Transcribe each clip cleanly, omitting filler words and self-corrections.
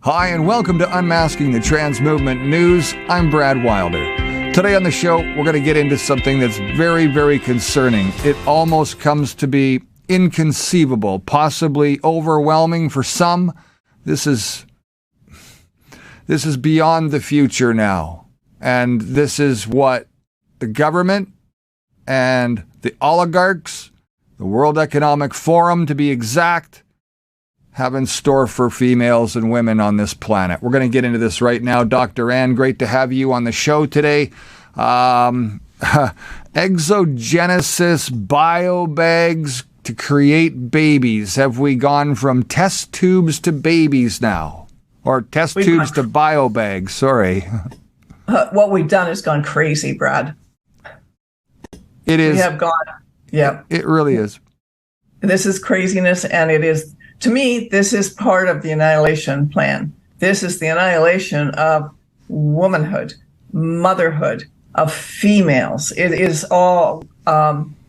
Hi, and welcome to Unmasking the Trans Movement News. I'm Brad Wylder. Today on the show, we're going to get into something that's very, very concerning. It almost comes to be inconceivable, possibly overwhelming for some. This is beyond the future now. And this is what the government and the oligarchs, the World Economic Forum to be exact, have in store for females and women on this planet. We're going to get into this right now. Dr. Ann, great to have you on the show today. Exogenesis, biobags to create babies. Have we gone from test tubes to babies now? Or test tubes to biobags, sorry. What we've done has gone crazy, Brad. It is. We have gone, yeah. It really is. This is craziness, and it is, to me, this is part of the annihilation plan. This is the annihilation of womanhood, motherhood, of females. It is all,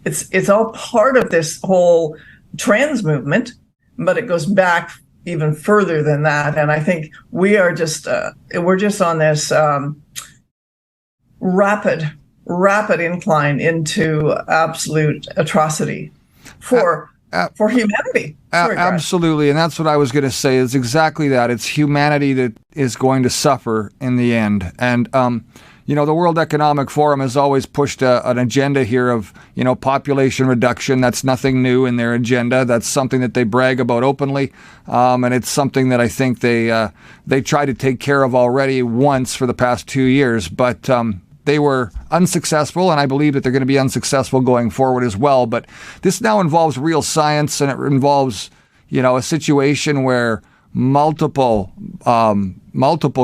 it's all part of this whole trans movement, but it goes back even further than that. And I think we are just, we're just on this rapid incline into absolute atrocity for humanity. Absolutely. And that's what I was going to say, is exactly that. It's humanity that is going to suffer in the end. And, the World Economic Forum has always pushed an agenda here of, population reduction. That's nothing new in their agenda. That's something that they brag about openly. And it's something that I think they tried to take care of already once for the past 2 years. But they were unsuccessful, and I believe that they're going to be unsuccessful going forward as well. But this now involves real science, and it involves, a situation where multiple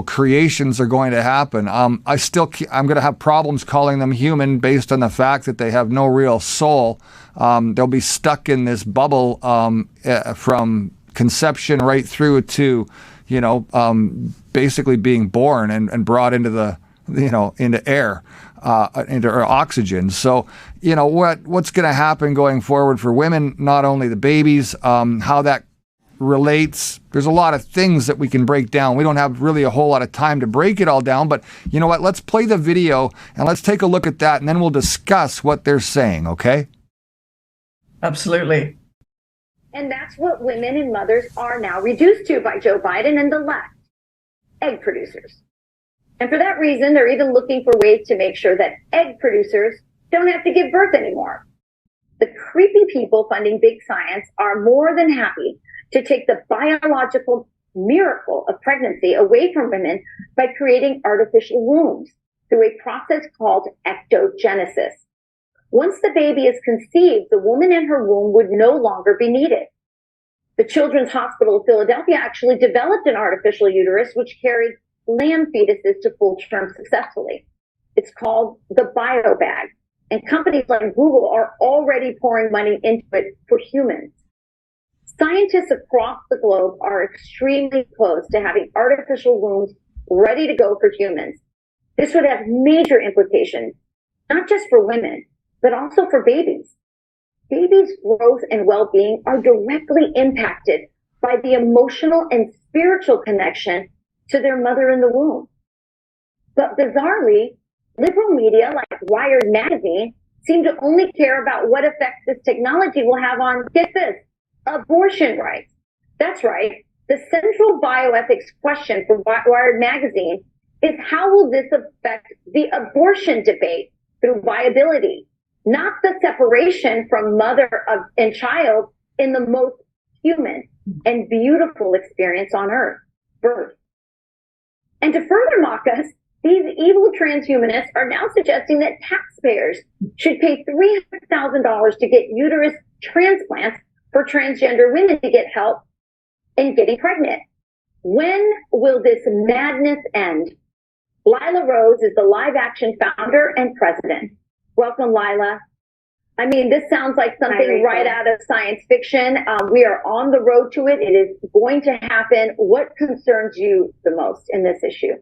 creations are going to happen. I'm going to have problems calling them human based on the fact that they have no real soul. They'll be stuck in this bubble from conception right through to, basically being born and brought into the into air, into oxygen. So, what's going to happen going forward for women, not only the babies, how that relates. There's a lot of things that we can break down. We don't have really a whole lot of time to break it all down, but you know what? Let's play the video and let's take a look at that, and then we'll discuss what they're saying, okay? Absolutely. And that's what women and mothers are now reduced to by Joe Biden and the left. Egg producers. And for that reason, they're even looking for ways to make sure that egg producers don't have to give birth anymore. The creepy people funding big science are more than happy to take the biological miracle of pregnancy away from women by creating artificial wombs through a process called ectogenesis. Once the baby is conceived, the woman in her womb would no longer be needed. The Children's Hospital of Philadelphia actually developed an artificial uterus which carried lamb fetuses to full term successfully. It's called the biobag, and companies like Google are already pouring money into it for humans. Scientists across the globe are extremely close to having artificial wombs ready to go for humans. This would have major implications, not just for women, but also for babies. Babies' growth and well-being are directly impacted by the emotional and spiritual connection to their mother in the womb. But bizarrely, liberal media like Wired magazine seem to only care about what effects this technology will have on, get this, abortion rights. That's right. The central bioethics question for Wired magazine is, how will this affect the abortion debate through viability, not the separation from mother and child in the most human and beautiful experience on earth, birth. And to further mock us, these evil transhumanists are now suggesting that taxpayers should pay $300,000 to get uterus transplants for transgender women to get help in getting pregnant. When will this madness end? Lila Rose is the Live Action founder and president. Welcome, Lila. I mean, this sounds like something right out of science fiction. We are on the road to it. It is going to happen. What concerns you the most in this issue?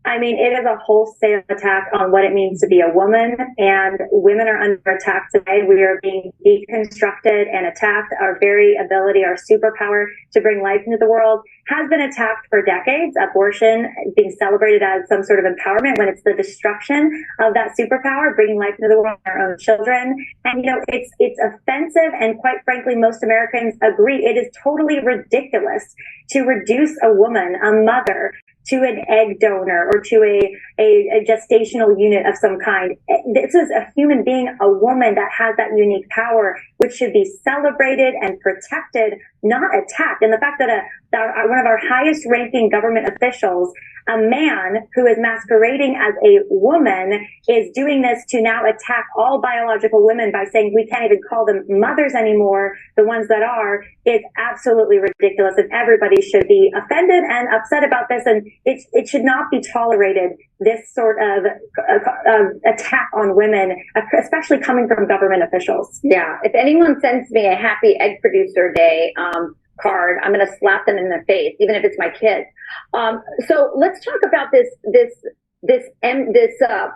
I mean, it is a wholesale attack on what it means to be a woman, and women are under attack today. We are being deconstructed and attacked. Our very ability, our superpower to bring life into the world has been attacked for decades. Abortion being celebrated as some sort of empowerment when it's the destruction of that superpower, bringing life into the world, our own children. And, you know, it's offensive. And quite frankly, most Americans agree it is totally ridiculous to reduce a woman, a mother, to an egg donor or to a gestational unit of some kind. This is a human being, a woman that has that unique power, which should be celebrated and protected, not attacked. And the fact that one of our highest ranking government officials, a man who is masquerading as a woman, is doing this to now attack all biological women by saying we can't even call them mothers anymore, the ones that are, is absolutely ridiculous. And everybody should be offended and upset about this. And it should not be tolerated, this sort of attack on women, especially coming from government officials. Yeah. If anyone sends me a happy egg producer day card, I'm going to slap them in the face, even if it's my kid. So let's talk about this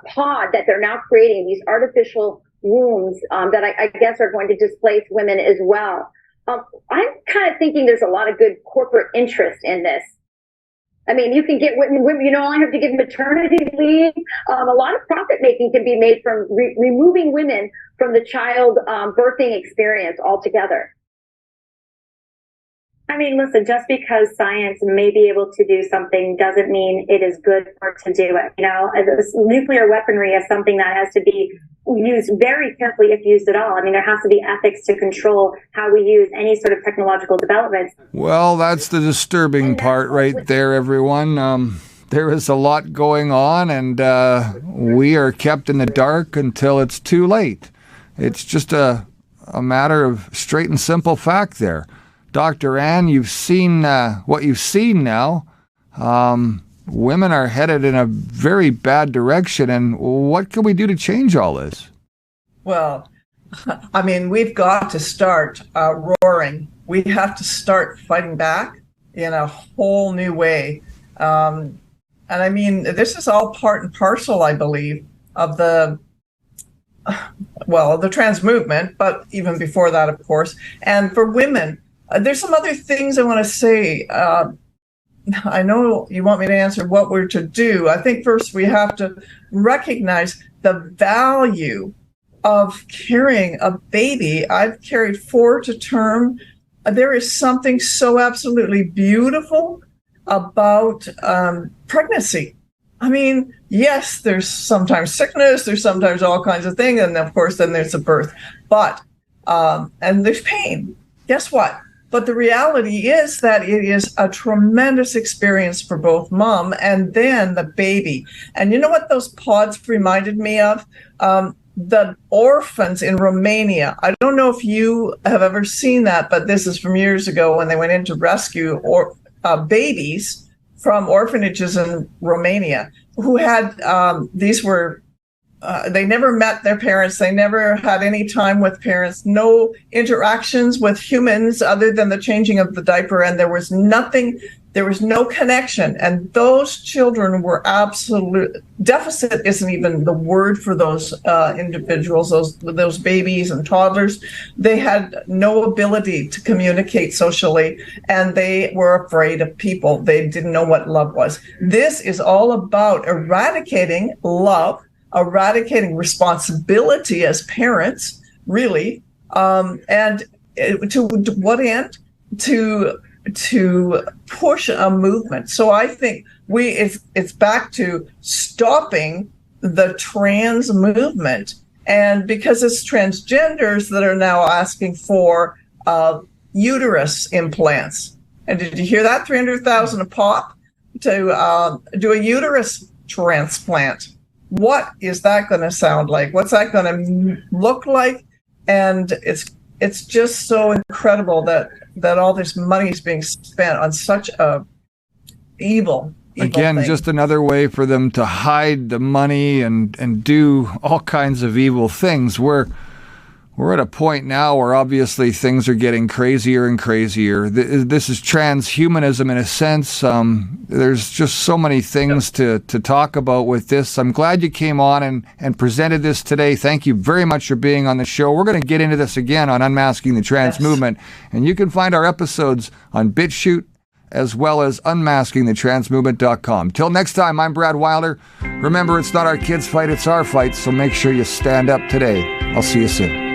pod that they're now creating, these artificial wombs that I guess are going to displace women as well. I'm kind of thinking there's a lot of good corporate interest in this. I mean, you can get women, you don't only have to give maternity leave. A lot of profit making can be made from removing women from the child birthing experience altogether. I mean, listen, just because science may be able to do something doesn't mean it is good for it to do it. You know, nuclear weaponry is something that has to be used very carefully if used at all. I mean, there has to be ethics to control how we use any sort of technological developments. Well, that's the disturbing part right there, everyone. There is a lot going on, and we are kept in the dark until it's too late. It's just a matter of straight and simple fact there. Dr. Ann, you've seen what you've seen now. Women are headed in a very bad direction, and what can we do to change all this? Well, I mean, we've got to start roaring. We have to start fighting back in a whole new way. And I mean, this is all part and parcel, I believe, of the trans movement, but even before that, of course. And for women, there's some other things I want to say. I know you want me to answer what we're to do. I think first we have to recognize the value of carrying a baby. I've carried 4 to term. There is something so absolutely beautiful about pregnancy. I mean, yes, there's sometimes sickness, there's sometimes all kinds of things, and of course then there's a birth. But, and there's pain. Guess what? But the reality is that it is a tremendous experience for both mom and then the baby. And you know what those pods reminded me of? The orphans in Romania. I don't know if you have ever seen that, but this is from years ago when they went in to rescue babies from orphanages in Romania who had, they never met their parents. They never had any time with parents, no interactions with humans other than the changing of the diaper. And there was nothing, there was no connection. And those children were absolute, deficit isn't even the word for those individuals, those babies and toddlers. They had no ability to communicate socially, and they were afraid of people. They didn't know what love was. This is all about eradicating love, eradicating responsibility as parents, really, and to what end? To push a movement. So I think it's back to stopping the trans movement, and because it's transgenders that are now asking for uterus implants. And did you hear that? $300,000 a pop to do a uterus transplant. What is that going to sound like? What's that going to look like? And it's just so incredible that all this money is being spent on such a evil Again, thing. Just another way for them to hide the money and do all kinds of evil things. We're We're at a point now where obviously things are getting crazier and crazier. This is transhumanism in a sense. There's just so many things to talk about with this. I'm glad you came on and presented this today. Thank you very much for being on the show. We're going to get into this again on Unmasking the Trans Movement. And you can find our episodes on BitChute as well as unmaskingthetransmovement.com. Till next time, I'm Brad Wylder. Remember, it's not our kids' fight, it's our fight, so make sure you stand up today. I'll see you soon.